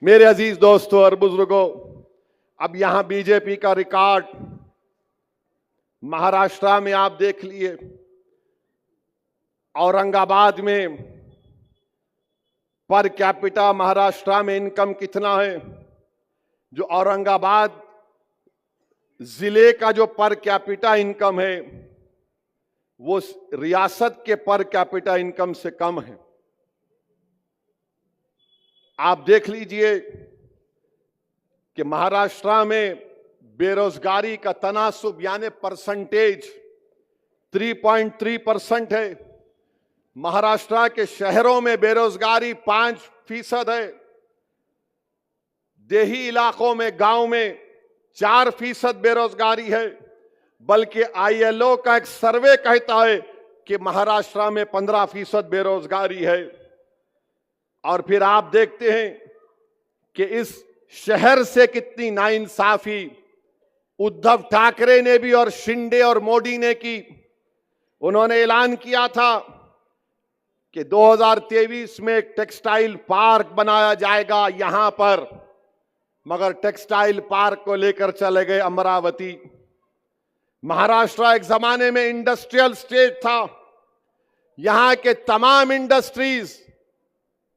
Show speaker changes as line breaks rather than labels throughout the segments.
मेरे अजीज दोस्तों और बुजुर्गों, अब यहां बीजेपी का रिकॉर्ड महाराष्ट्र में आप देख लिए। औरंगाबाद में पर कैपिटा महाराष्ट्र में इनकम कितना है? जो औरंगाबाद जिले का जो पर कैपिटा इनकम है वो रियासत के पर कैपिटा इनकम से कम है। आप देख लीजिए कि महाराष्ट्र में बेरोजगारी का तनासुब यानी परसेंटेज 3.3% है। महाराष्ट्र के शहरों में बेरोजगारी 5% है। देही इलाकों में, गांव में 4% बेरोजगारी है। बल्कि आईएलओ का एक सर्वे कहता है कि महाराष्ट्र में 15% बेरोजगारी है। और फिर आप देखते हैं कि इस शहर से कितनी नाइंसाफी उद्धव ठाकरे ने भी और शिंदे और मोदी ने की। उन्होंने ऐलान किया था कि 2023 में एक टेक्सटाइल पार्क बनाया जाएगा यहां पर, मगर टेक्सटाइल पार्क को लेकर चले गए अमरावती। महाराष्ट्र एक जमाने में इंडस्ट्रियल स्टेट था। यहां के तमाम इंडस्ट्रीज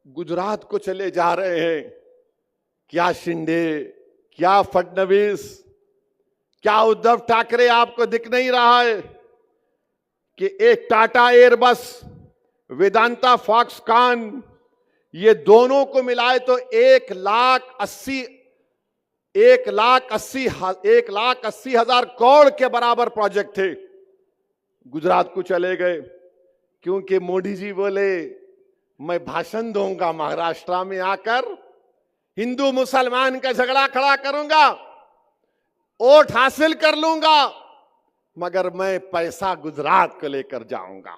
गुजरात को चले जा रहे हैं। क्या शिंदे, क्या फडणवीस, क्या उद्धव ठाकरे आपको दिख नहीं रहा है कि एक टाटा एयरबस, वेदांता फॉक्सकॉन, ये दोनों को मिलाए तो 1,80,000 करोड़ के बराबर प्रोजेक्ट थे। गुजरात को चले गए क्योंकि मोदी जी बोले मैं भाषण दूंगा महाराष्ट्र में आकर, हिंदू मुसलमान का झगड़ा खड़ा करूंगा, वोट हासिल कर लूंगा, मगर मैं पैसा गुजरात को लेकर जाऊंगा।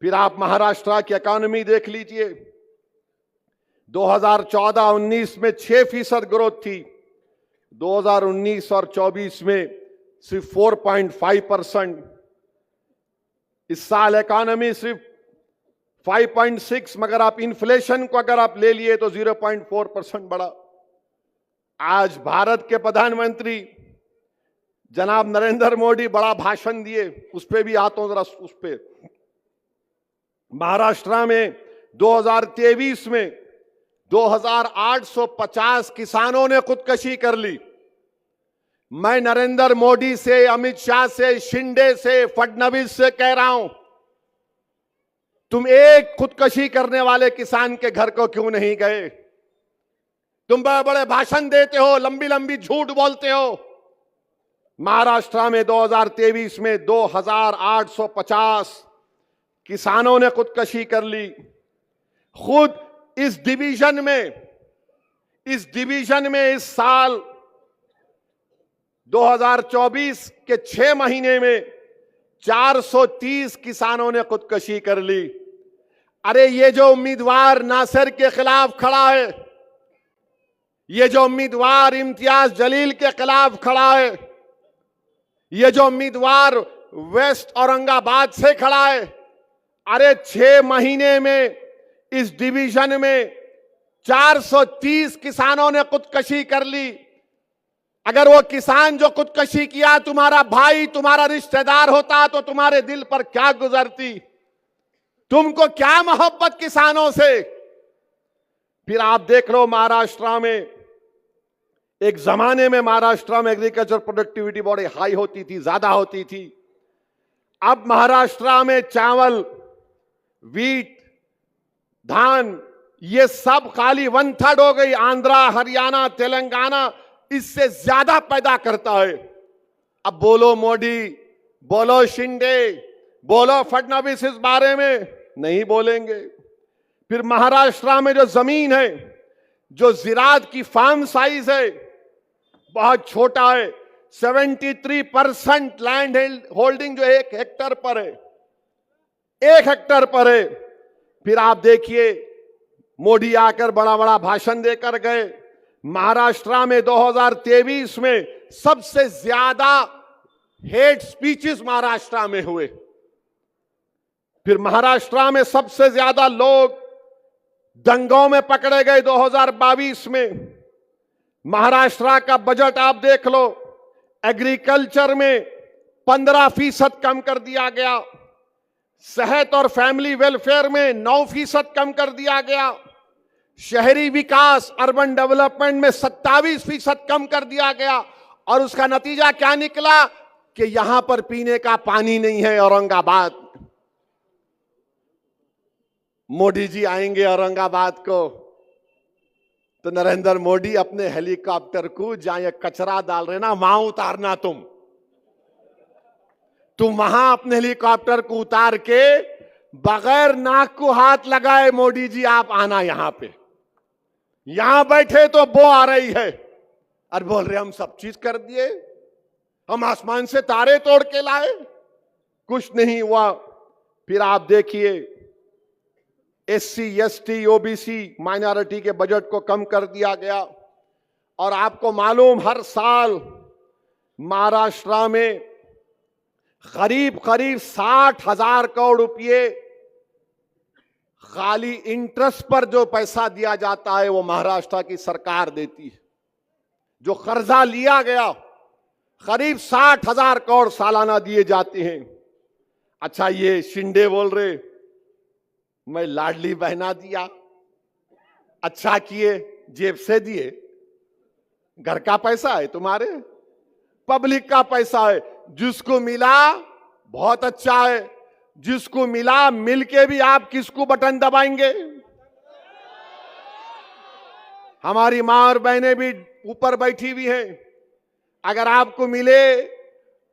फिर आप महाराष्ट्र की इकोनॉमी देख लीजिए। 2014-19 में 6% ग्रोथ थी। 2019 और 24 में सिर्फ 4.5%। इस साल इकोनॉमी सिर्फ 5.6, मगर आप इन्फ्लेशन को अगर आप ले लिए तो 0.4% बढ़ा। आज भारत के प्रधानमंत्री जनाब नरेंद्र मोदी बड़ा भाषण दिए, उस पर भी आता हूं जरा उस पर। महाराष्ट्र में 2023 में 2,850 किसानों ने खुदकुशी कर ली। मैं नरेंद्र मोदी से, अमित शाह से, शिंदे से, फडणवीस से कह रहा हूं, तुम एक खुदकुशी करने वाले किसान के घर को क्यों नहीं गए? तुम बड़े बड़े भाषण देते हो, लंबी लंबी झूठ बोलते हो। महाराष्ट्र में 2023 में 2,850 किसानों ने खुदकुशी कर ली। खुद इस डिवीजन में इस साल 2024 के 6 महीने में 430 किसानों ने खुदकुशी कर ली। अरे ये जो उम्मीदवार नासिर के खिलाफ खड़ा है, ये जो उम्मीदवार इम्तियाज जलील के खिलाफ खड़ा है, ये जो उम्मीदवार वेस्ट औरंगाबाद से खड़ा है, अरे 6 महीने में इस डिवीजन में 430 किसानों ने खुदकुशी कर ली। अगर वो किसान जो खुदकुशी किया तुम्हारा भाई, तुम्हारा रिश्तेदार होता तो तुम्हारे दिल पर क्या गुजरती? तुमको क्या मोहब्बत किसानों से? फिर आप देख लो महाराष्ट्र में, एक जमाने में महाराष्ट्र में एग्रीकल्चर प्रोडक्टिविटी बड़ी हाई होती थी, ज्यादा होती थी। अब महाराष्ट्र में चावल, वीट, धान, ये सब खाली 1/3 हो गई। आंध्रा, हरियाणा, तेलंगाना इससे ज्यादा पैदा करता है। अब बोलो मोदी, बोलो शिंदे, बोलो फडणवीस इस बारे में नहीं बोलेंगे। फिर महाराष्ट्र में जो जमीन है, जो जिरात की फार्म साइज है बहुत छोटा है। 73% लैंड होल्डिंग जो 1 हेक्टर पर है, 1 हेक्टर पर है। फिर आप देखिए मोदी आकर बड़ा बड़ा भाषण देकर गए। महाराष्ट्र में 2023 में सबसे ज्यादा हेट स्पीचेस महाराष्ट्र में हुए। फिर महाराष्ट्र में सबसे ज्यादा लोग दंगों में पकड़े गए 2022 में। महाराष्ट्र का बजट आप देख लो, एग्रीकल्चर में 15% कम कर दिया गया, सेहत और फैमिली वेलफेयर में 9% कम कर दिया गया, शहरी विकास अर्बन डेवलपमेंट में 27% कम कर दिया गया। और उसका नतीजा क्या निकला कि यहां पर पीने का पानी नहीं है औरंगाबाद। मोदी जी आएंगे औरंगाबाद को तो नरेंद्र मोदी अपने हेलीकॉप्टर को जहां ये कचरा डाल रहे ना वहां उतारना, तुम वहां अपने हेलीकॉप्टर को उतार के बगैर नाक को हाथ लगाए मोदी जी आप आना यहां पे। यहां बैठे तो बो आ रही है और बोल रहे हम सब चीज कर दिए, हम आसमान से तारे तोड़ के लाए, कुछ नहीं हुआ। फिर आप देखिए SC ST OBC माइनॉरिटी के बजट को कम कर दिया गया। और आपको मालूम हर साल महाराष्ट्र में करीब 60,000 करोड़ रुपए खाली इंटरेस्ट पर जो पैसा दिया जाता है वो महाराष्ट्र की सरकार देती है। जो कर्जा लिया गया करीब 60,000 करोड़ सालाना दिए जाते हैं। अच्छा, ये शिंदे बोल रहे मैं लाडली बहना दिया, अच्छा किए, जेब से दिए, घर का पैसा है तुम्हारे, पब्लिक का पैसा है। जिसको मिला बहुत अच्छा है, जिसको मिला मिलके भी आप किसको बटन दबाएंगे? हमारी मां और बहनें भी ऊपर बैठी हुई हैं। अगर आपको मिले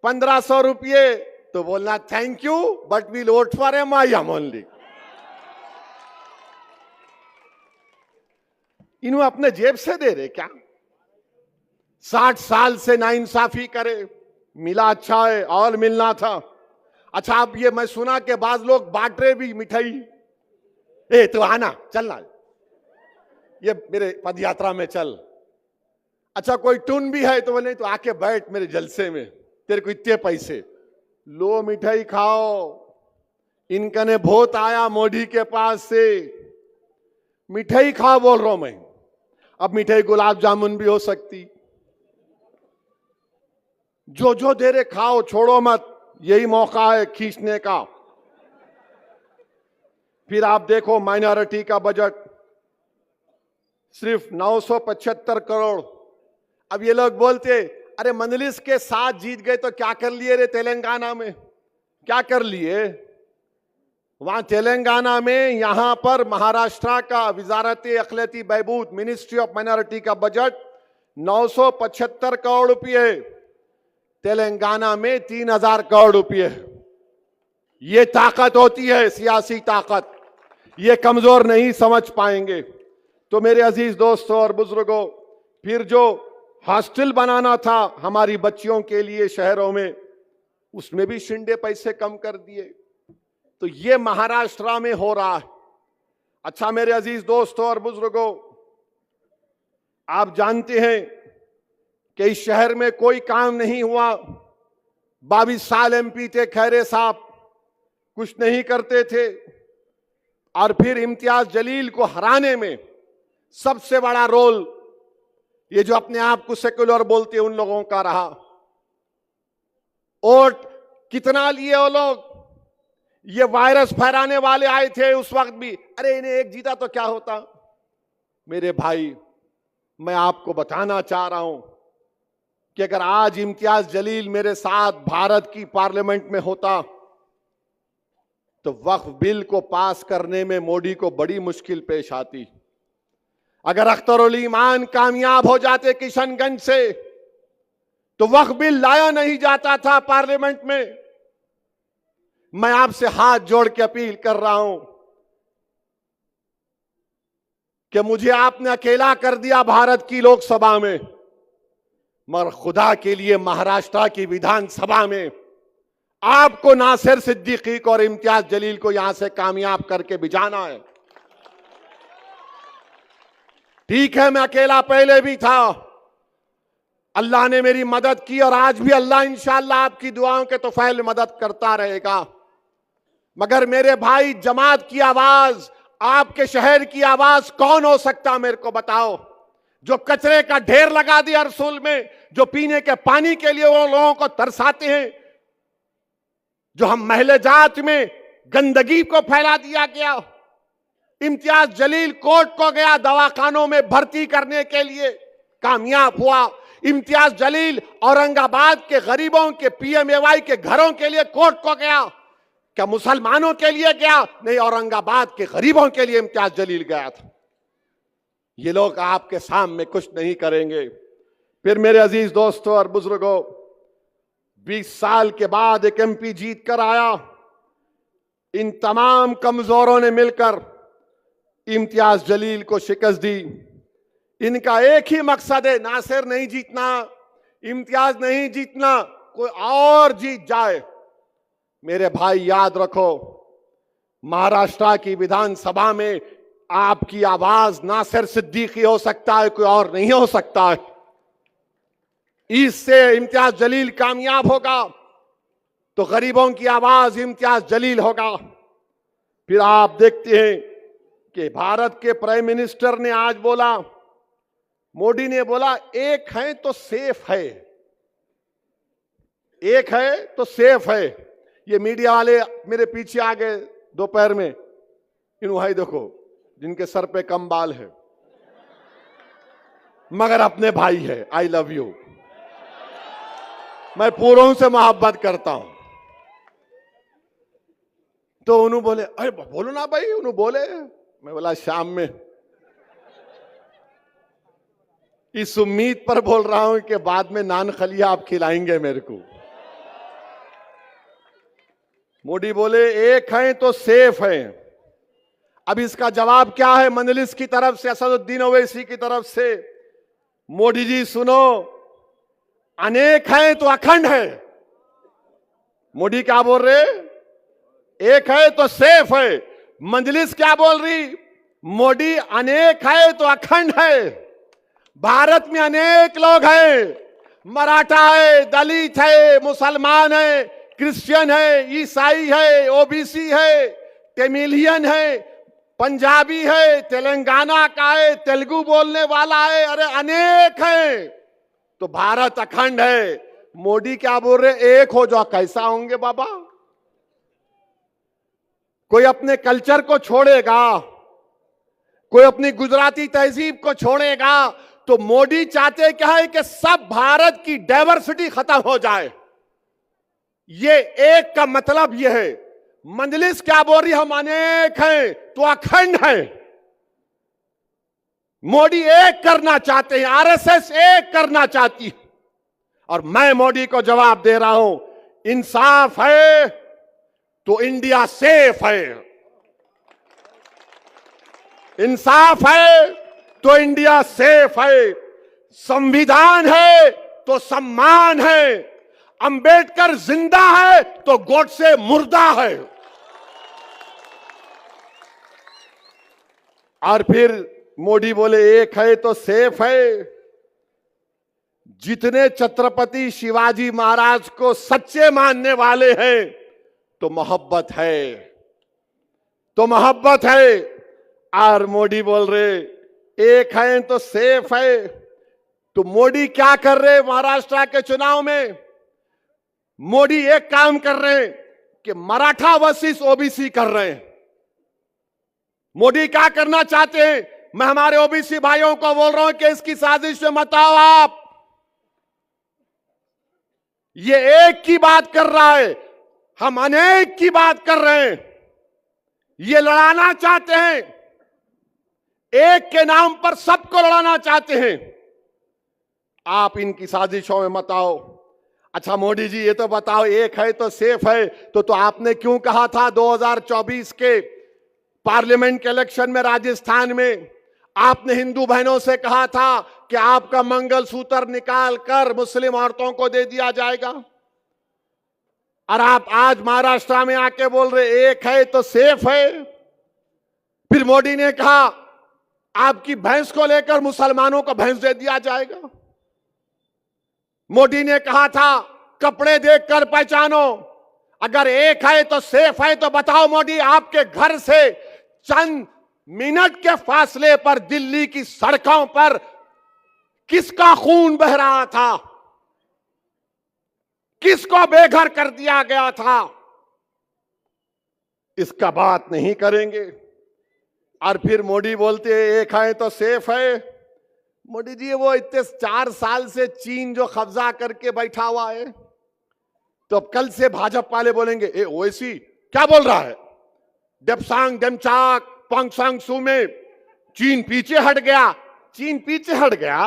1500 रुपये तो बोलना thank you but we'll vote for MIM only. इन्हों अपने जेब से दे रहे क्या? 60 साल से नाइंसाफी करे, मिला अच्छा है और मिलना था। अच्छा, अब ये मैं सुना कि बाज लोग बांट रहे भी मिठाई, ए तो आना चलना, ये मेरे पद यात्रा में चल। अच्छा, कोई टून भी है तो बोले तो आके बैठ मेरे जलसे में, तेरे को इतने पैसे लो, मिठाई खाओ। इनका ने बहुत आया मोदी के पास से, मिठाई खाओ बोल रहा हूं मैं। अब मिठाई गुलाब जामुन भी हो सकती, जो दे रहे खाओ, छोड़ो मत, यही मौका है खींचने का। फिर आप देखो माइनॉरिटी का बजट सिर्फ 975 करोड़। अब ये लोग बोलते अरे मंजलिस के साथ जीत गए तो क्या कर लिए रे तेलंगाना में, क्या कर लिए वहां तेलंगाना में? यहां पर महाराष्ट्र का वजारत अखिलती बहबूद मिनिस्ट्री ऑफ माइनॉरिटी का बजट 975 करोड़ रुपये, तेलंगाना में 3000 करोड़ रुपये। ये ताकत होती है सियासी ताकत, ये कमजोर नहीं समझ पाएंगे। तो मेरे अजीज दोस्तों और बुजुर्गों, फिर जो हॉस्टल बनाना था हमारी बच्चियों के लिए शहरों में, उसमें भी शिंदे पैसे कम कर दिए। तो ये महाराष्ट्र में हो रहा है। अच्छा मेरे अजीज दोस्तों और बुजुर्गों, आप जानते हैं कि इस शहर में कोई काम नहीं हुआ। 22 साल MP थे खैरे साहब, कुछ नहीं करते थे। और फिर इम्तियाज जलील को हराने में सबसे बड़ा रोल ये जो अपने आप को सेक्युलर बोलते हैं उन लोगों का रहा। वोट कितना लिए वो लोग? ये वायरस फैलाने वाले आए थे उस वक्त भी, अरे इन्हें एक जीता तो क्या होता। मेरे भाई, मैं आपको बताना चाह रहा हूं कि अगर आज इम्तियाज जलील मेरे साथ भारत की पार्लियामेंट में होता तो वक्फ बिल को पास करने में मोदी को बड़ी मुश्किल पेश आती। अगर अख्तरुल ईमान कामयाब हो जाते किशनगंज से तो वक्फ बिल लाया नहीं जाता था पार्लियामेंट में। मैं आपसे हाथ जोड़ के अपील कर रहा हूं कि मुझे आपने अकेला कर दिया भारत की लोकसभा में, मगर खुदा के लिए महाराष्ट्र की विधानसभा में आपको नासिर सिद्दीकी को और इम्तियाज जलील को यहां से कामयाब करके भिजाना है। ठीक है, मैं अकेला पहले भी था, अल्लाह ने मेरी मदद की और आज भी अल्लाह इंशाअल्लाह आपकी दुआओं के तौफील मदद करता रहेगा। मगर मेरे भाई, जमात की आवाज आपके शहर की आवाज कौन हो सकता, मेरे को बताओ? जो कचरे का ढेर लगा दिया रसूल में, जो पीने के पानी के लिए वो लोगों को तरसाते हैं, जो हम महले जात में गंदगी को फैला दिया गया। इम्तियाज जलील कोर्ट को गया दवाखानों में भर्ती करने के लिए, कामयाब हुआ। इम्तियाज जलील औरंगाबाद के गरीबों के पीएमएवाई के घरों के लिए कोर्ट को गया। क्या मुसलमानों के लिए गया? नहीं, औरंगाबाद के गरीबों के लिए इम्तियाज जलील गया था। ये लोग आपके सामने कुछ नहीं करेंगे। फिर मेरे अजीज दोस्तों और बुजुर्गों, 20 साल के बाद एक एमपी जीत कर आया। इन तमाम कमजोरों ने मिलकर इम्तियाज जलील को शिकस्त दी। इनका एक ही मकसद है, नासिर नहीं जीतना, इम्तियाज नहीं जीतना, कोई और जीत जाए। मेरे भाई याद रखो, महाराष्ट्र की विधानसभा में आपकी आवाज नासिर सिद्दीकी हो सकता है, कोई और नहीं हो सकता है। इससे इम्तियाज जलील कामयाब होगा तो गरीबों की आवाज इम्तियाज जलील होगा। फिर आप देखते हैं कि भारत के प्राइम मिनिस्टर ने आज बोला, मोदी ने बोला, एक है तो सेफ है, एक है तो सेफ है। ये मीडिया वाले मेरे पीछे आ गए दोपहर में, इन भाई देखो जिनके सर पे कम बाल है मगर अपने भाई है। आई लव यू, मैं पूरों से मोहब्बत करता हूं। तो उन्होंने बोले, अरे बोलो ना भाई, उन्होंने बोले। मैं बोला शाम में, इस उम्मीद पर बोल रहा हूं कि बाद में नान खलिया आप खिलाएंगे मेरे को। मोदी बोले एक है तो सेफ है। अब इसका जवाब क्या है मजलिस की तरफ से, असदुद्दीन ओवैसी की तरफ से? मोदी जी सुनो, अनेक है तो अखंड है। मोदी क्या बोल रहे? एक है तो सेफ है। मजलिस क्या बोल रही? मोदी अनेक है तो अखंड है। भारत में अनेक लोग हैं, मराठा है, दलित है, मुसलमान है, क्रिश्चियन है, ईसाई है, ओबीसी है, तमिलियन है, पंजाबी है, तेलंगाना का है, तेलुगु बोलने वाला है, अरे अनेक है। तो भारत अखंड है। मोदी क्या बोल रहे? एक हो जाओ। कैसा होंगे बाबा? कोई अपने कल्चर को छोड़ेगा, कोई अपनी गुजराती तहजीब को छोड़ेगा। तो मोदी चाहते क्या है कि सब भारत की डाइवर्सिटी खत्म हो जाए। ये एक का मतलब ये है। मजलिस क्या बोल रही? हम अनेक हैं तो अखंड हैं। मोदी एक करना चाहते हैं, आरएसएस एक करना चाहती है। और मैं मोदी को जवाब दे रहा हूं, इंसाफ है तो इंडिया सेफ है, इंसाफ है तो इंडिया सेफ है, संविधान है तो सम्मान है, अंबेडकर जिंदा है तो गोडसे मुर्दा है। और फिर मोदी बोले एक है तो सेफ है। जितने छत्रपति शिवाजी महाराज को सच्चे मानने वाले हैं तो मोहब्बत है, तो मोहब्बत है। और मोदी बोल रहे एक है तो सेफ है। तो मोदी क्या कर रहे महाराष्ट्र के चुनाव में? मोदी एक काम कर रहे हैं कि मराठा वर्सेस ओबीसी कर रहे हैं। मोदी क्या करना चाहते हैं? मैं हमारे ओबीसी भाइयों को बोल रहा हूं कि इसकी साजिश में मत आओ आप। ये एक की बात कर रहा है, हम अनेक की बात कर रहे हैं। ये लड़ाना चाहते हैं, एक के नाम पर सबको लड़ाना चाहते हैं। आप इनकी साजिशों में मत आओ। अच्छा मोदी जी ये तो बताओ, एक है तो सेफ है, तो आपने क्यों कहा था 2024 के पार्लियामेंट के इलेक्शन में राजस्थान में आपने हिंदू बहनों से कहा था कि आपका मंगलसूत्र निकाल कर मुस्लिम औरतों को दे दिया जाएगा? और आप आज महाराष्ट्र में आके बोल रहे एक है तो सेफ है। फिर मोदी ने कहा आपकी भैंस को लेकर मुसलमानों को भैंस दे दिया जाएगा। मोदी ने कहा था कपड़े देखकर पहचानो। अगर एक है तो सेफ है तो बताओ मोदी, आपके घर से चंद मिनट के फासले पर दिल्ली की सड़कों पर किसका खून बह रहा था, किसको बेघर कर दिया गया था, इसका बात नहीं करेंगे। और फिर मोदी बोलते हैं एक है तो सेफ है। मोदी जी वो इतने 4 साल से चीन जो कब्जा करके बैठा हुआ है, तो अब कल से भाजपा वाले बोलेंगे ए ओवैसी क्या बोल रहा है, डेप्सांग डेमचाक पोंगसांग सू में चीन पीछे हट गया। चीन पीछे हट गया,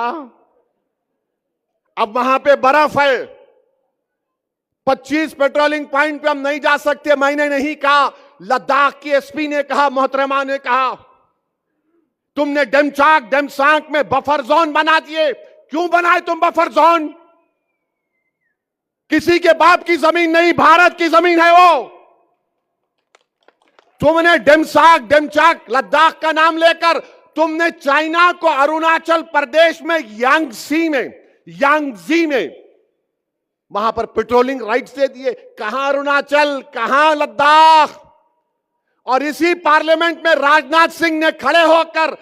अब वहां पे बर्फ है, 25 पेट्रोलिंग पॉइंट पे हम नहीं जा सकते। मैंने नहीं कहा, लद्दाख की एसपी ने कहा, मोहतरमा ने कहा। तुमने डेमचाक डेमसांग में बफर जोन बना दिए। क्यों बनाए तुम बफर जोन? किसी के बाप की जमीन नहीं, भारत की जमीन है वो। तुमने डेमसाक डेमचाक लद्दाख का नाम लेकर तुमने चाइना को अरुणाचल प्रदेश में यांगजी में वहां पर पेट्रोलिंग राइट्स दे दिए। कहां अरुणाचल, कहां लद्दाख। और इसी पार्लियामेंट में राजनाथ सिंह ने खड़े होकर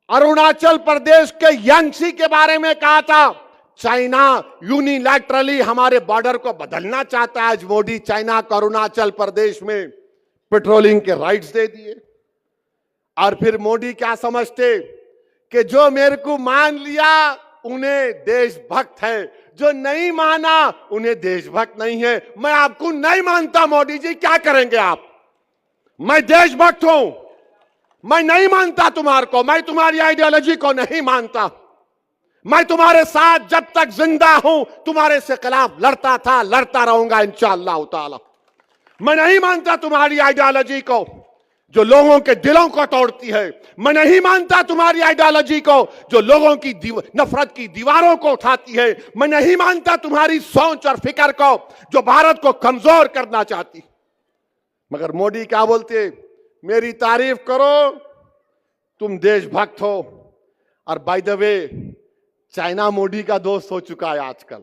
अरुणाचल प्रदेश के यांगसी के बारे में कहा था, चाइना यूनिलैटरली हमारे बॉर्डर को बदलना चाहता है। आज मोदी चाइना को अरुणाचल प्रदेश में पेट्रोलिंग के राइट्स दे दिए। और फिर मोदी क्या समझते कि जो मेरे को मान लिया उन्हें देशभक्त है, जो नहीं माना उन्हें देशभक्त नहीं है। मैं आपको नहीं मानता मोदी जी, क्या करेंगे आप? मैं देशभक्त हूं, मैं नहीं मानता तुम्हारे को, मैं तुम्हारी आइडियोलॉजी को नहीं मानता। मैं तुम्हारे साथ जब तक जिंदा हूं तुम्हारे से खिलाफ लड़ता था, लड़ता रहूंगा इंशाअल्लाह ताला। मैं नहीं मानता तुम्हारी आइडियोलॉजी को जो लोगों के दिलों को तोड़ती है। मैं नहीं मानता तुम्हारी आइडियोलॉजी को जो लोगों की नफरत की दीवारों को उठाती है। मैं नहीं मानता तुम्हारी सोच और फिक्र को जो भारत को कमजोर करना चाहती। मगर मोदी क्या बोलते, मेरी तारीफ करो, तुम देशभक्त हो। और by the way China Modi का दोस्त हो चुका है आजकल।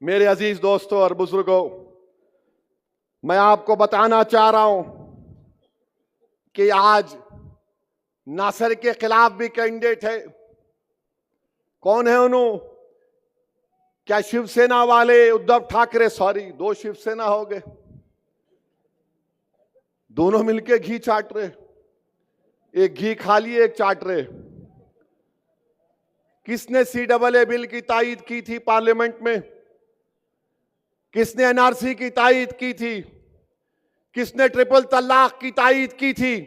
मेरे अजीज दोस्तों और बुजुर्गों, मैं आपको बताना चाह रहा हूं कि आज नासर के खिलाफ भी कैंडिडेट है। कौन है उन्होंने? क्या शिवसेना वाले उद्धव ठाकरे, सॉरी 2 शिवसेना हो गए, दोनों मिलके घी चाट रहे। एक घी खा लिए, एक चाट रहे। किसने CAA बिल की तायीद की थी पार्लियामेंट में? किसने NRC की तायीद की थी? किसने ट्रिपल तलाक की तायीद की थी?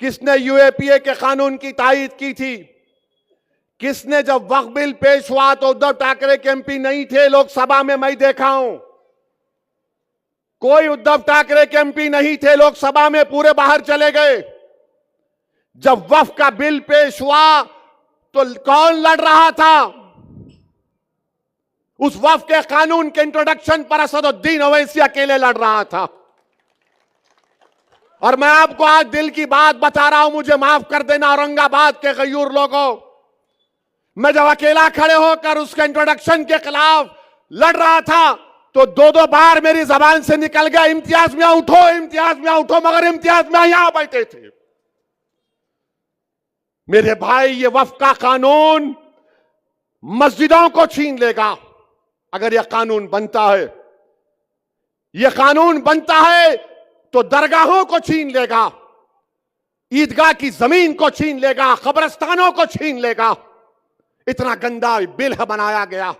किसने UAPA के कानून की तायीद की थी? किसने, जब वक्फ बिल पेश हुआ तो उद्धव ठाकरे के MP नहीं थे लोकसभा में, मैं देखा हूं। कोई उद्धव ठाकरे के MP नहीं थे लोकसभा में, पूरे बाहर चले गए। जब वक्फ का बिल पेश हुआ तो कौन लड़ रहा था? उस वक्फ के कानून के इंट्रोडक्शन पर असदुद्दीन ओवैसी अकेले लड़ रहा था। और मैं आपको आज दिल की बात बता रहा हूं, मुझे माफ कर देना औरंगाबाद के गयूर लोगों, मैं जब अकेला खड़े होकर उसके इंट्रोडक्शन के खिलाफ लड़ रहा था तो 2-2 बार मेरी जबान से निकल गया, इम्तियाज मियां उठो, इम्तियाज मियां उठो, मगर इम्तियाज मियां यहां बैठे थे। मेरे भाई, ये वक्फ का कानून मस्जिदों को छीन लेगा अगर यह कानून बनता है। यह कानून बनता है तो दरगाहों को छीन लेगा, ईदगाह की जमीन को छीन लेगा, कब्रिस्तानों को छीन लेगा। इतना गंदा बिल बनाया गया।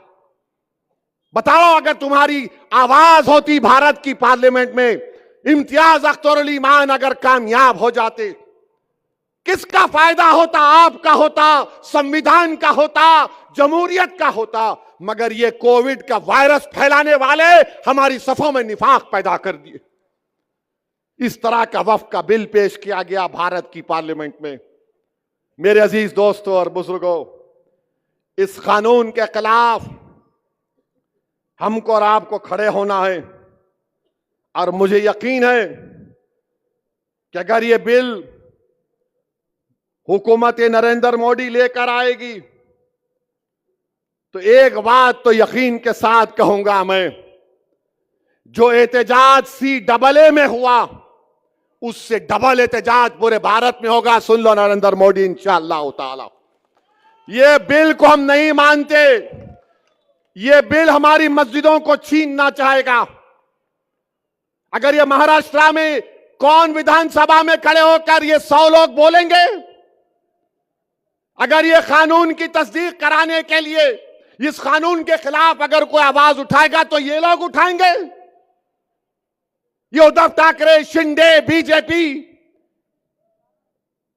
बताओ, अगर तुम्हारी आवाज होती भारत की पार्लियामेंट में, इम्तियाज अख्तर अली मान अगर कामयाब हो जाते, किसका फायदा होता? आपका होता, संविधान का होता, जमहूरियत का होता। मगर ये कोविड का वायरस फैलाने वाले हमारी सफों में निफाक पैदा कर दिए। इस तरह का वक्फ का बिल पेश किया गया भारत की पार्लियामेंट में। मेरे अजीज दोस्तों और बुजुर्गों, इस कानून के खिलाफ हमको और आपको खड़े होना है। और मुझे यकीन है कि अगर ये बिल हुकूमत नरेंद्र मोदी लेकर आएगी तो एक बात तो यकीन के साथ कहूंगा मैं, जो एहतजाज CAA में हुआ उससे डबल एहतजाज पूरे भारत में होगा। सुन लो नरेंद्र मोदी, इंशाअल्लाह ताला। ये बिल को हम नहीं मानते। ये बिल हमारी मस्जिदों को छीनना चाहेगा। अगर ये महाराष्ट्र में कौन विधानसभा में खड़े होकर ये 100 लोग बोलेंगे? अगर ये कानून की तस्दीक कराने के लिए इस कानून के खिलाफ अगर कोई आवाज उठाएगा तो ये लोग उठाएंगे। ये उद्धव ठाकरे, शिंदे, बीजेपी,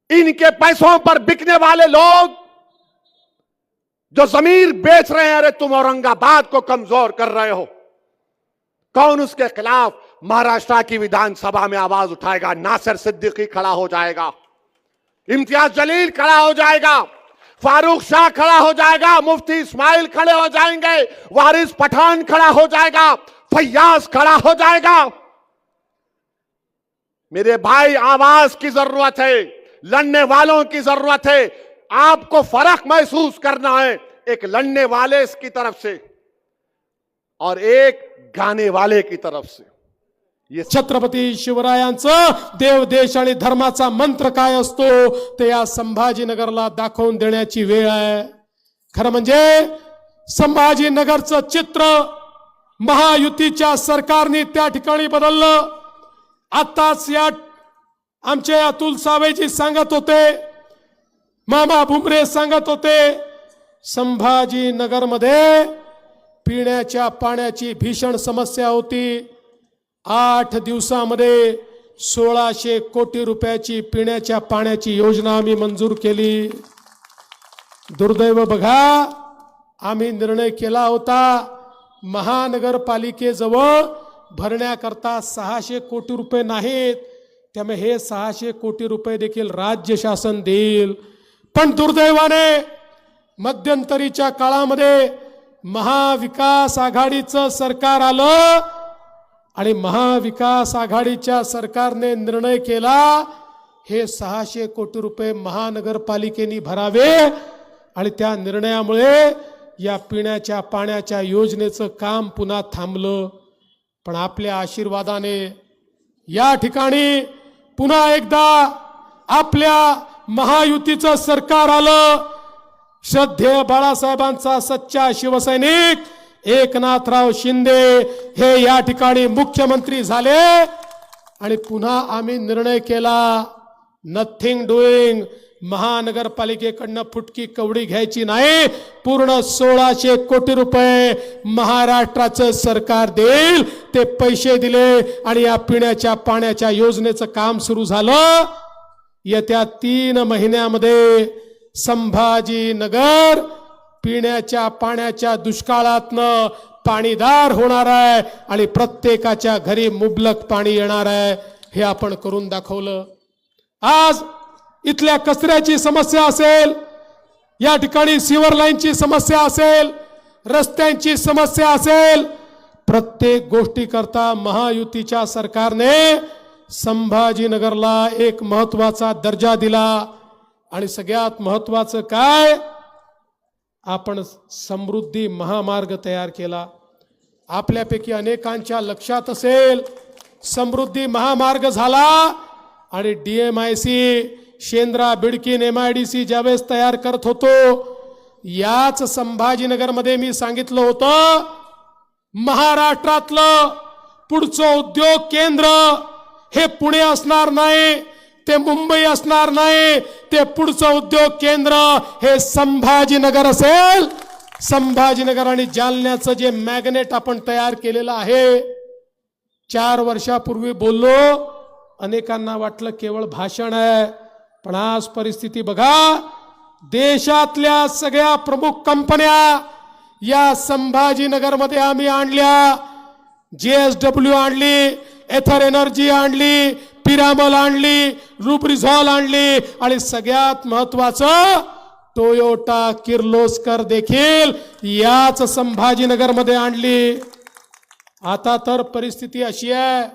इनके पैसों पर बिकने वाले लोग जो जमीर बेच रहे हैं, अरे तुम औरंगाबाद को कमजोर कर रहे हो। कौन उसके खिलाफ महाराष्ट्र की विधानसभा में आवाज उठाएगा? नासिर सिद्दीकी खड़ा हो जाएगा, इम्तियाज जलील खड़ा हो जाएगा, फारूक शाह खड़ा हो जाएगा, मुफ्ती इस्माइल खड़े हो जाएंगे, वारिस पठान खड़ा हो जाएगा, फैयाज खड़ा हो जाएगा। मेरे भाई, आवाज की जरूरत है, लड़ने वालों की जरूरत है। आपको फर्क महसूस करना है, एक लड़ने वाले की तरफ से और एक गाणे वाले की तरफ से।
ये छत्रपती शिवरायांचं देव, देश आणि धर्माचा मंत्र काय असतो ते या संभाजीनगरला दाखवून देण्याची वेळ आहे। खरं म्हणजे संभाजीनगरचं चित्र महायुतीच्या सरकारने त्या ठिकाणी बदललं। आताच या आमचे अतुल सावेजी सांगत होते, मामा भुमरे सांगत होते, संभाजीनगरमध्ये पिण्याच्या पाण्याची भीषण समस्या होती। 8 दिवसामध्ये 1600 कोटी रुपयाची पिण्याच्या पाण्याची योजना आम्ही मंजूर केली। दुर्दैव बघा, आम्ही निर्णय केला होता महानगरपालिकेजवळ भरण्याकरता 600 कोटी रुपये नाहीत, त्यामुळे हे 600 कोटी रुपये देखील राज्य शासन देईल। पण दुर्दैवाने मध्यंतरीच्या काळामध्ये महाविकास आघाडीचं सरकार आलं आणि महाविकास आघाडीच्या सरकारने निर्णय केला हे 600 कोटी रुपये महानगरपालिकेने भरावे आणि त्या निर्णयामुळे या पिण्याच्या पाण्याच्या योजनेचं काम पुन्हा थांबलं। पण आपल्या आशीर्वादाने या ठिकाणी पुन्हा एकदा आपल्या महायुतीचं सरकार आलं। श्रद्धेय बाळासाहेबांचा सच्चा शिवसैनिक एकनाथराव शिंदे हे या ठिकाणी मुख्यमंत्री झाले आणि पुन्हा आम्ही निर्णय केला, नथिंग डुईंग, महानगरपालिकेकडनं फुटकी कवडी घ्यायची नाही, पूर्ण 1600 कोटी रुपये महाराष्ट्राचं सरकार देईल। ते पैसे दिले आणि या पिण्याच्या पाण्याच्या योजनेचं काम सुरू झालं। येत्या 3 महिन्यामध्ये संभाजीनगर पिण्याच्या पाण्याच्या दुष्काळातनं पाणीदार होणार आहे आणि प्रत्येकाच्या घरी मुबलक पाणी येणार आहे, हे आपण करून दाखवलं। आज इथल्या कचऱ्याची समस्या असेल, या ठिकाणी सीवर लाईनची समस्या असेल, रस्त्यांची समस्या असेल, प्रत्येक गोष्टी करता महायुतीच्या सरकारने संभाजीनगरला एक महत्त्वाचा दर्जा दिला। आणि सगळ्यात महत्त्वाचं काय, आपण समृद्धी महामार्ग तयार केला। आपल्यापैकी अनेकांच्या लक्षात असेल, समृद्धी महामार्ग झाला आणि DMIC शेंद्रा बिडकीन MIDC ज्यावेळेस तयार करत होतो, याच संभाजीनगरमध्ये मी सांगितलं होतं महाराष्ट्रातलं पुढचं उद्योग केंद्र हे पुणे असणार नाही, ते मुंबई असणार नाही, ते पुढचं उद्योग केंद्र हे संभाजीनगर असेल। संभाजीनगर आणि जालन्याचं जे मॅग्नेट आपण तयार केलेलं आहे, 4 वर्षापूर्वी बोललो, अनेकांना वाटलं केवळ भाषण आहे, पण आज परिस्थिती बघा, देशातल्या सगळ्या प्रमुख कंपन्या या संभाजीनगरमध्ये आम्ही आणल्या। JSW आणली, एथर एनर्जी आणली, पिरामल आणली, रुब्रिझॉल आणली आणि सगळ्यात महत्त्वाचं टोयोटा किर्लोस्कर देखील याच संभाजीनगरमध्ये आणली। आता तर परिस्थिती अशी आहे,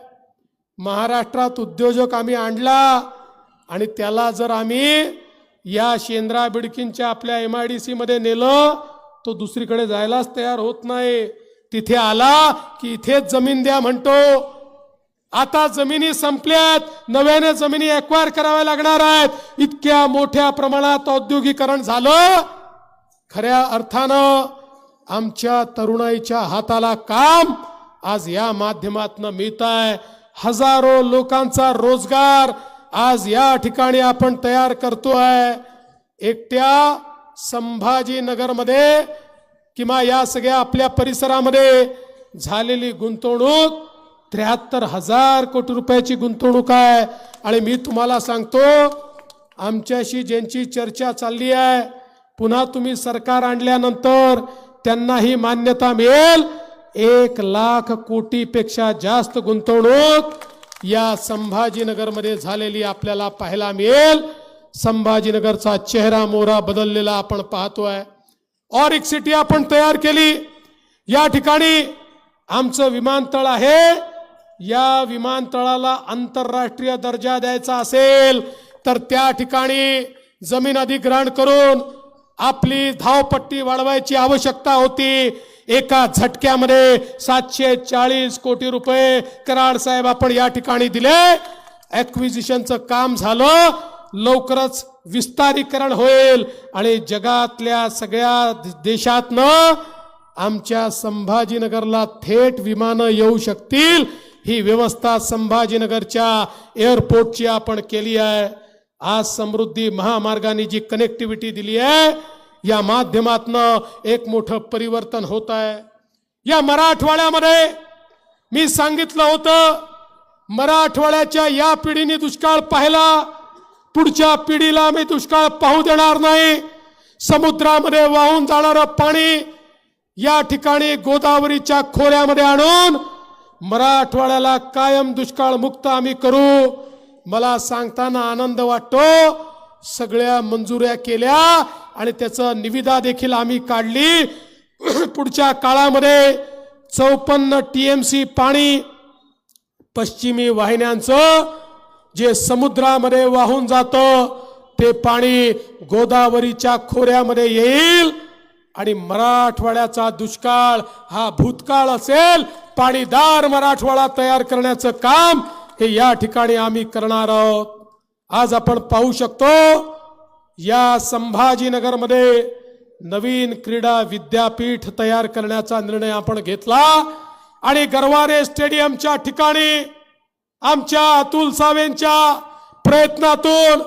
महाराष्ट्रात उद्योजक आम्ही आणला आणि त्याला जर आम्ही या शेंद्रा बिडकींच्या आपल्या MIDC मध्ये नेलं, तो दुसरीकडे जायलाच तयार होत नाही। तिथे आला की इथेच जमीन द्या म्हणतो। आता जमिनी संपल्यात, नव्याने जमिनी एक्वायर कराव्या लागणार आहेत. इतक्या मोठ्या प्रमाणात औद्योगिकरण झालं. खऱ्या अर्थानं आमच्या तरुणाईच्या हाताला काम आज या माध्यमातून मिळत आहे. हजारो लोकांचा रोजगार आज या ठिकाणी आपण तयार करतोय. एकट्या संभाजीनगरमध्ये किंवा या सगळ्या आपल्या परिसरामध्ये झालेली गुंतवणूक 73,000 कोटी रुपयाची गुंतवणूक आहे. आणि मी तुम्हाला सांगतो, आमच्याशी ज्यांची चर्चा चालली आहे, पुन्हा तुम्ही सरकार आणल्यानंतर त्यांनाही मान्यता मिळेल. 1,00,000 कोटीपेक्षा जास्त गुंतवणूक या संभाजीनगरमध्ये झालेली आपल्याला पाहायला मिळेल. संभाजीनगरचा चेहरा मोहरा बदललेला आपण पाहतोय. ऑरिक सिटी आपण तयार केली. या ठिकाणी आमचं विमानतळ आहे. या विमानतळाला आंतरराष्ट्रीय दर्जा द्यायचा असेल तर त्या ठिकाणी जमीन अधिग्रहण करून आपली धावपट्टी वाढवायची आवश्यकता होती. एका झटक्यामध्ये 740 कोटी रुपये कराड साहेब आपण या ठिकाणी दिले. ॲक्विजिशनचं काम झालं. लवकरच विस्तारीकरण होईल आणि जगातल्या सगळ्या देशातनं आमच्या संभाजीनगरला थेट विमानं येऊ शकतील. ही व्यवस्था संभाजीनगरच्या एअरपोर्टची आपण केली आहे. आज समृद्धी महामार्गाने जी कनेक्टिव्हिटी दिली आहे, या माध्यमातनं एक मोठं परिवर्तन होत आहे. या मराठवाड्यामध्ये मी सांगितलं होतं, मराठवाड्याच्या या पिढीने दुष्काळ पाहिला, पुढच्या पिढीला मी दुष्काळ पाहू देणार नाही. समुद्रामध्ये वाहून जाणारं पाणी या ठिकाणी गोदावरीच्या खोऱ्यामध्ये आणून मराठवाड्याला कायम दुष्काळ मुक्त आम्ही करू. मला सांगताना आनंद वाटतो, सगळ्या मंजुऱ्या केल्या आणि त्याचं निविदा देखील आम्ही काढली. पुढच्या काळामध्ये 54 TMC पाणी पश्चिमी वाहिन्यांचं जे समुद्रामध्ये वाहून जातं ते पाणी गोदावरीच्या खोऱ्यामध्ये येईल आणि मराठवाड्याचा दुष्काळ हा भूतकाळ असेल. पाणीदार मराठवाडा तयार करण्याचं काम हे या ठिकाणी आम्ही करणार आहोत. आज आपण पाहू शकतो, या संभाजीनगरमध्ये नवीन क्रीडा विद्यापीठ तयार करण्याचा निर्णय आपण घेतला आणि गरवारे स्टेडियमच्या ठिकाणी आमच्या अतुल सावेंच्या प्रयत्नातून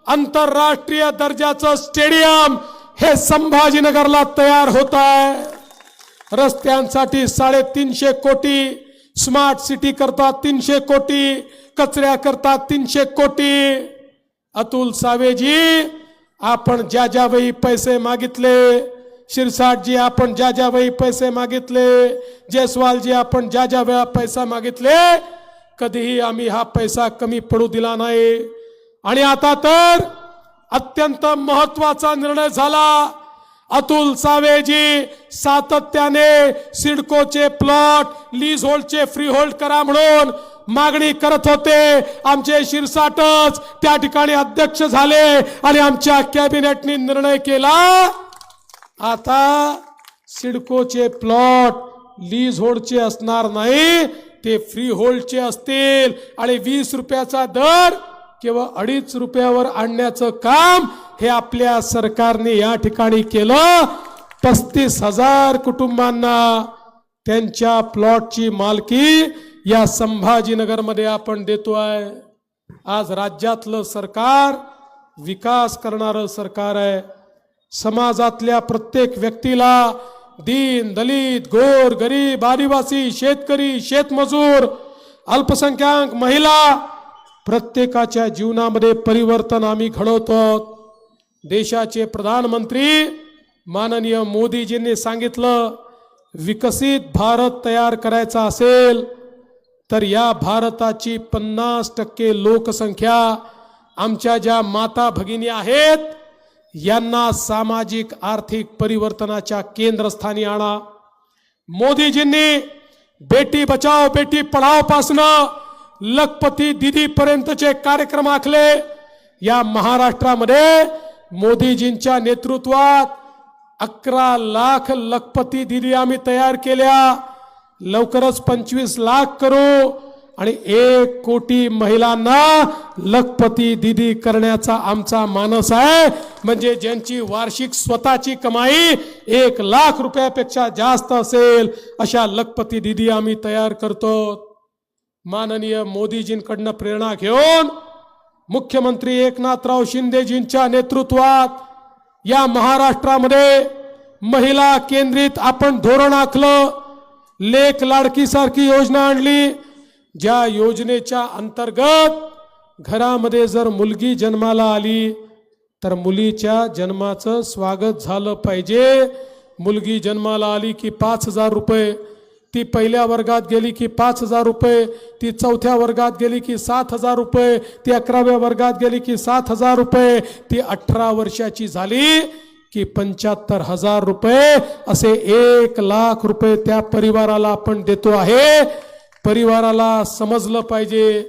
आंतरराष्ट्रीय दर्जाचं स्टेडियम हे संभाजीनगरला तयार होत आहे. रस्त्यांसाठी 350 कोटी, स्मार्ट सिटी करता 300 कोटी, कचऱ्या करता 300 कोटी. अतुल सावेजी, आपण ज्या ज्या वेळी पैसे मागितले, शिरसाटजी आपण ज्या ज्या वेळी पैसे मागितले, जयस्वालजी आपण ज्या ज्या वेळा पैसा मागितले, कधीही आम्ही हा पैसा कमी पडू दिला नाही. आणि आता तर अत्यंत महत्वाचा निर्णय झाला. अतुल सावेजी सातत्याने सिडकोचे प्लॉट लीज होल्डचे फ्री होल्ड करा म्हणून मागणी करत होते. आमचे शिरसाटच त्या ठिकाणी अध्यक्ष झाले आणि आमच्या कॅबिनेटने निर्णय केला, आता सिडकोचे प्लॉट लीज होल्डचे असणार नाही, ते फ्री होल्डचे असतील आणि 20 रुपयाचा दर केवळ 2.5 रुपयावर आणण्याचं काम हे आपल्या सरकारने या ठिकाणी केलं. 35,000 कुटुंबांना त्यांच्या प्लॉटची मालकी या संभाजीनगरमध्ये आपण देतोय. आज राज्यातलं सरकार विकास करणारं सरकार आहे. समाजातल्या प्रत्येक व्यक्तीला, दीन दलित गोर गरीब आदिवासी शेतकरी शेतमजूर अल्पसंख्याक महिला प्रत्येकाच्या जीवनामध्ये परिवर्तन आम्ही घडवतो. देशाचे प्रधानमंत्री माननीय मोदीजींनी सांगितलं, विकसित भारत तयार करायचा असेल तर या भारताची 50% लोकसंख्या आमच्या ज्या माता भगिनी आहेत यांना सामाजिक आर्थिक परिवर्तनाच्या केंद्रस्थानी आणा. मोदीजींनी बेटी बचाओ बेटी पढाओ पासनं लखपती दीदी पर्यंतचे कार्यक्रम आखले. या महाराष्ट्रामध्ये मोदीजींच्या नेतृत्वात 11 लाख लखपती दीदी आम्ही तयार केल्या. लवकरच 25 लाख करू आणि 1 कोटी महिलांना लखपती दीदी करण्याचा आमचा मानस आहे. म्हणजे ज्यांची वार्षिक स्वतःची कमाई 1 लाख रुपयापेक्षा जास्त असेल अशा लखपती दीदी आम्ही तयार करतो. माननीय मोदीजींकडनं प्रेरणा घेऊन मुख्यमंत्री एकनाथराव शिंदेजींच्या नेतृत्वात या महाराष्ट्रामध्ये महिला केंद्रित आपण धोरण आखलं. लेक लाडकी सारखी योजना आणली, ज्या योजनेच्या अंतर्गत घरामध्ये जर मुलगी जन्माला आली तर मुलीच्या जन्माचं स्वागत झालं पाहिजे. मुलगी जन्माला आली की 5,000 रुपये, ती पहिल्या वर्गात गेली की 5,000 रुपये, ती 4थ्या वर्गात गेली की 7,000 रुपये, ती 11व्या वर्गात गेली की 7,000 रुपये, ती 18 वर्षाची झाली की 75,000 रुपये, असे 1 लाख रुपये त्या परिवाराला आपण देतो आहे. परिवाराला समजलं पाहिजे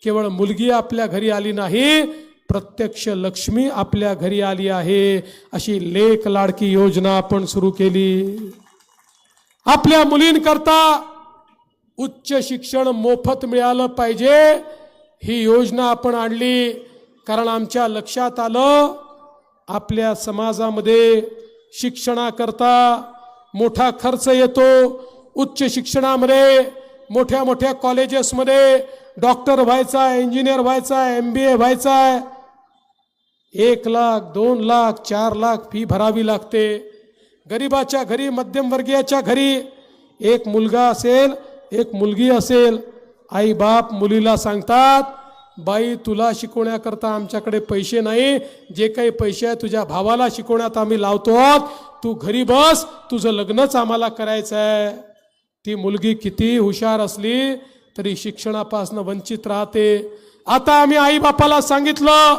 केवळ मुलगी आपल्या घरी आली नाही, प्रत्यक्ष लक्ष्मी आपल्या घरी आली आहे. अशी लेक लाडकी योजना आपण सुरू केली. आपल्या मुलींकरता उच्च शिक्षण मोफत मिळालं पाहिजे ही योजना आपण आणली. कारण आमच्या लक्षात आलं आपल्या समाजामध्ये शिक्षणाकरता मोठा खर्च येतो. उच्च शिक्षणामध्ये मोठ्या मोठ्या कॉलेजेसमध्ये डॉक्टर व्हायचा आहे, इंजिनियर व्हायचा आहे, MBA व्हायचा आहे, 1 लाख 2 लाख 4 लाख फी भरावी लागते. गरिबाच्या घरी, मध्यमवर्गीयाच्या घरी एक मुलगा असेल, एक मुलगी असेल, आई बाप मुलीला सांगतात, बाई तुला शिकवण्याकरता आमच्याकडे पैसे नाही, जे काही पैसे आहे तुझ्या भावाला शिकवण्यात आम्ही लावतो, तू घरी बस, तुझं लग्नच आम्हाला करायचं आहे. ती मुलगी किती हुशार असली तरी शिक्षणापासून वंचित राहते. आता आम्ही आई बापाला सांगितलं,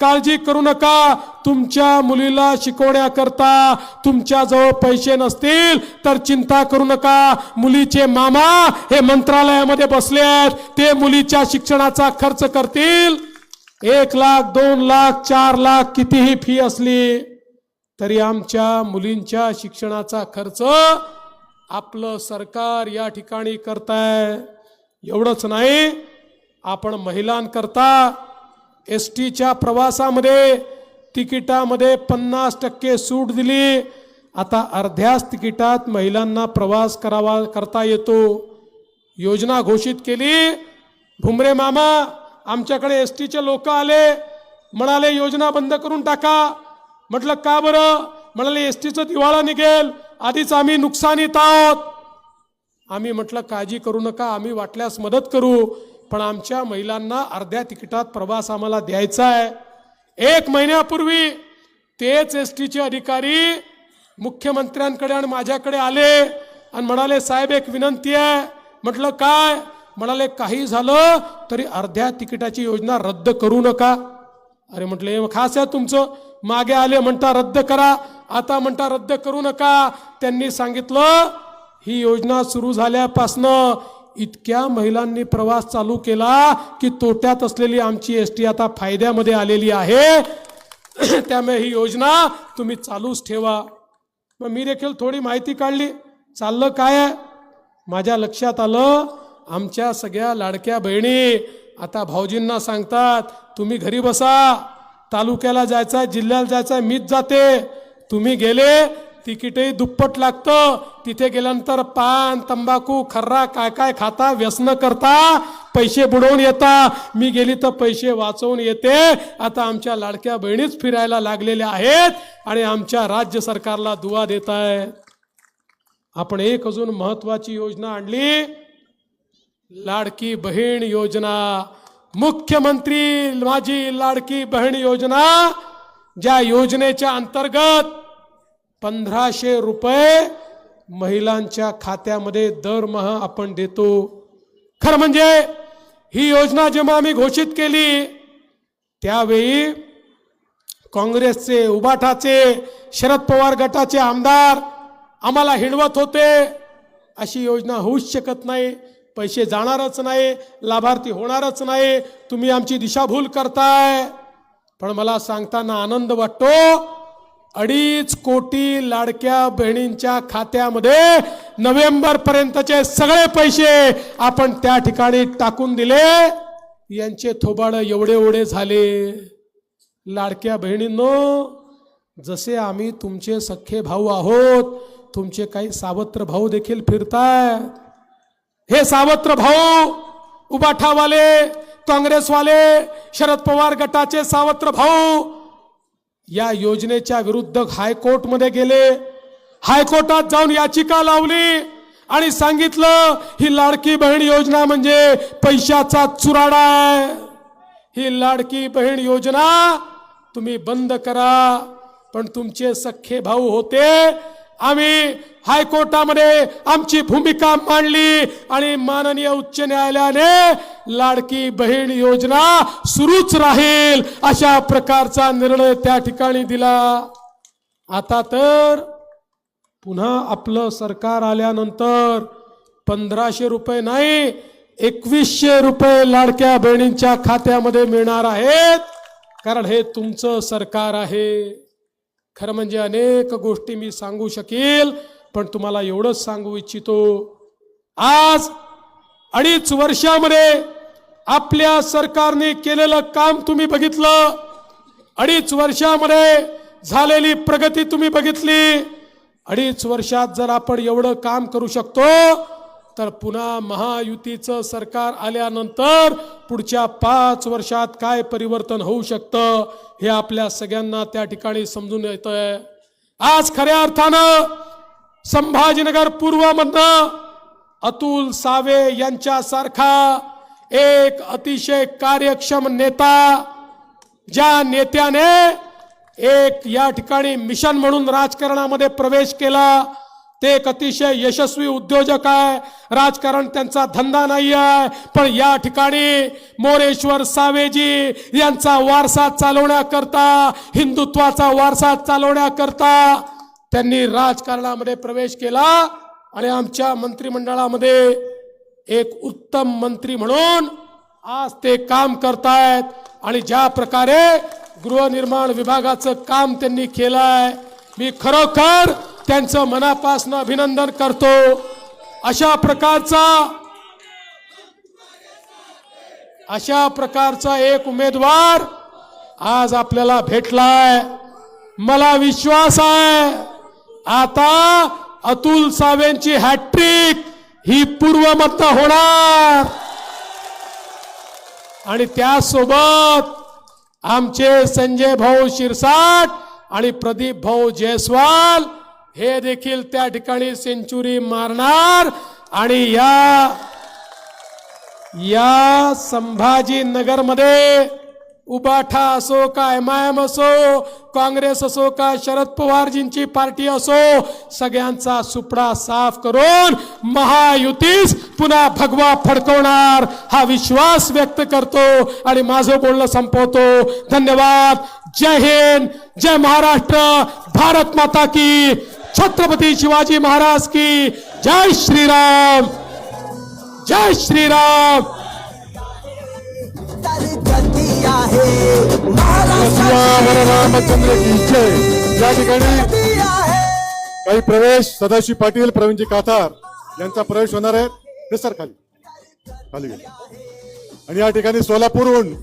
काळजी करू नका, तुमच्या मुलीला शिकवण्याकरता तुमच्याजवळ पैसे नसतील तर चिंता करू नका. मुलीचे मामा हे मंत्रालयामध्ये बसले आहेत, ते मुलीच्या शिक्षणाचा खर्च करतील. 1 लाख 2 लाख 4 लाख कितीही फी असली तरी आमच्या मुलींच्या शिक्षणाचा खर्च आपलं सरकार या ठिकाणी करताय. एवढंच नाही, आपण महिलांकरता STच्या प्रवासामध्ये तिकिटामध्ये 50% सूट दिली. आता अर्ध्याच तिकिटात महिलांना प्रवास करता येतो. योजना घोषित केली. भुमरे मामा आमच्याकडे STचे लोक आले, म्हणाले योजना बंद करून टाका. म्हटलं का बरं? म्हणाले STचं दिवाळा निघेल, आधीच आम्ही नुकसानीत आहोत. आम्ही म्हटलं काळजी करू नका, आम्ही वाटल्यास मदत करू, पण आमच्या महिलांना अर्ध्या तिकिटात प्रवास आम्हाला द्यायचा आहे. 1 महिन्यापूर्वी तेच STचे अधिकारी मुख्यमंत्र्यांकडे आणि माझ्याकडे आले आणि म्हणाले साहेब एक विनंती आहे. म्हटलं काय? म्हणाले काही झालं तरी अर्ध्या तिकिटाची योजना रद्द करू नका. अरे म्हटले खास आहे तुमचं, मागे आले म्हणता रद्द करा, आता म्हणता रद्द करू नका. त्यांनी सांगितलं ही योजना सुरू झाल्यापासनं इतक्या महिलांनी प्रवास चालू केला की तोट्यात असलेली आमची ST आता फायद्यामध्ये आलेली आहे. त्यामुळे ही योजना तुम्ही चालूच ठेवा. मग मी देखील थोडी माहिती काढली, चाललं काय आहे. माझ्या लक्षात आलं आमच्या सगळ्या लाडक्या बहिणी आता भाऊजींना सांगतात तुम्ही घरी बसा, तालुक्याला जायचं आहे, जिल्ह्याला जायचं आहे, मीच जाते. तुम्ही गेले तिकीटही दुप्पट लागतं, तिथे गेल्यानंतर पान तंबाखू खर्रा काय काय खाता, व्यसन करता, पैसे बुडवून येता. मी गेली तर पैसे वाचवून येते. आता आमच्या लाडक्या बहिणीच फिरायला लागलेल्या आहेत आणि आमच्या राज्य सरकारला दुवा देत आहेत. आपण एक अजून महत्वाची योजना आणली, लाडकी बहीण योजना. मुख्यमंत्री माझी लाडकी बहीण योजना, ज्या योजनेच्या अंतर्गत 1,500 रुपये महिलांच्या खात्यामध्ये दरमहा आपण देतो. खरं म्हणजे ही योजना जेव्हा आम्ही घोषित केली त्यावेळी काँग्रेसचे, उबाठाचे, शरद पवार गटाचे आमदार आम्हाला हिणवत होते, अशी योजना होऊच शकत नाही, पैसे जाणारच नाही, लाभार्थी होणारच नाही, तुम्ही आमची दिशाभूल करताय. पण मला सांगताना आनंद वाटतो, 2.5 कोटी लाडक्या बहिणींच्या खात्यामध्ये नोव्हेंबर पर्यंतचे सगळे पैसे आपण त्या ठिकाणी टाकून दिले. यांचे थोबाड एवढे एवढे झाले. लाडक्या बहिणींनो, जसे आम्ही तुमचे सख्खे भाऊ आहोत, तुमचे काही सावत्र भाऊ देखील फिरतायत. हे सावत्र भाऊ, उबाठावाले, काँग्रेसवाले, शरद पवार गटाचे सावत्र भाऊ या योजनेच्या विरुद्ध हायकोर्टमध्ये गेले. हायकोर्टात जाऊन याचिका लावली आणि सांगितलं ही लाडकी बहीण योजना म्हणजे पैशाचा चुराडा आहे. ही लाडकी बहीण योजना तुम्ही बंद करा. पण तुमचे सख्खे भाऊ होते. आम्ही हायकोर्टामध्ये आमची भूमिका मांडली आणि माननीय उच्च न्यायालयाने लाडकी बहीण योजना सुरूच राहील अशा प्रकारचा निर्णय त्या ठिकाणी दिला. आता तर पुन्हा आपलं सरकार आल्यानंतर 1500 रुपये नाही 2100 रुपये लाडक्या बहिणींच्या खात्यामध्ये मिळणार आहेत. कारण हे तुमचं सरकार आहे. खरं म्हणजे अनेक गोष्टी मी सांगू शकेल, पण तुम्हाला एवढंच सांगू इच्छितो. आज 2.5 वर्षामध्ये आपल्या सरकारने केलेलं काम तुम्ही बघितलं. 2.5 वर्षामध्ये झालेली प्रगती तुम्ही बघितली. 2.5 वर्षात जर आपण एवढं काम करू शकतो तर पुन्हा महायुतीचं सरकार आल्यानंतर पुढच्या 5 वर्षात काय परिवर्तन होऊ शकतं हे आपल्या सगळ्यांना त्या ठिकाणी समजून येतंय. आज खऱ्या अर्थानं संभाजीनगर पूर्वमधनं अतुल सावे यांच्यासारखा एक अतिशय कार्यक्षम नेता, ज्या नेत्याने एक या ठिकाणी मिशन म्हणून राजकारणामध्ये प्रवेश केला, ते एक अतिशय यशस्वी उद्योजक आहे. राजकारण त्यांचा धंदा नाही आहे, पण या ठिकाणी मोरेश्वर सावेजी यांचा वारसा चालवण्याकरता, हिंदुत्वाचा वारसा चालवण्याकरता त्यांनी राजकारणामध्ये प्रवेश केला आणि आमच्या मंत्रिमंडळामध्ये एक उत्तम मंत्री म्हणून आज ते काम करतायत. आणि ज्या प्रकारे गृहनिर्माण विभागाचं काम त्यांनी केलंय, मी खरोखर त्यांचं मनापासून अभिनंदन करतो. अशा प्रकारचा एक उमेदवार आज आपल्याला भेटलाय. मला विश्वास आहे आता अतुल सावेंची हॅट्रिक ही पूर्वमधनं होणार. आणि त्यासोबत आमचे संजय भाऊ शिरसाट आणि प्रदीप भाऊ जयस्वाल हे देखील त्या ठिकाणी सेंचुरी मारणार. आणि या संभाजीनगरमध्ये उबाठा असो का MIM असो, काँग्रेस असो का शरद पवारजींची पार्टी असो, सगळ्यांचा सुपडा साफ करून महायुतीस पुन्हा भगवा फडकवणार हा विश्वास व्यक्त करतो आणि माझं बोलणं संपवतो. धन्यवाद. जय हिंद, जय महाराष्ट्र, भारत माता की, छत्रपती शिवाजी महाराज की, जय श्रीराम, जय श्रीराम.
रामचंद्र की जय. या ठिकाणी काही प्रवेश सदाशिव पाटील, प्रवीणजी काथार यांचा प्रवेश होणार आहे. हे सर खाली खाली गेले. आणि या ठिकाणी सोलापूरहून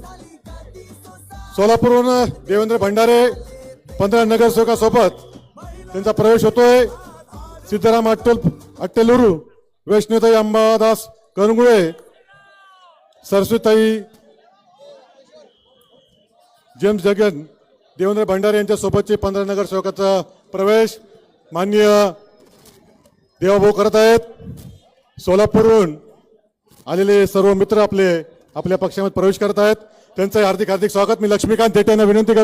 देवेंद्र भंडारे 15 नगरसेवकासोबत त्यांचा प्रवेश होतोय. सिद्धराम अट्टेलुरू, वैष्णोताई अंबादास करंगुळे, सरस्वताई जेम्स जगन, देवेंद्र भंडारे यांच्या सोबतचे 15 नगरसेवकाचा प्रवेश माननीय देवाभाऊ करत आहेत. सोलापूरहून आलेले सर्व मित्र आपल्या पक्षामध्ये प्रवेश करत आहेत. त्यांचं हार्दिक स्वागत मी लक्ष्मीकांत थेटे यांना विनंती करतो.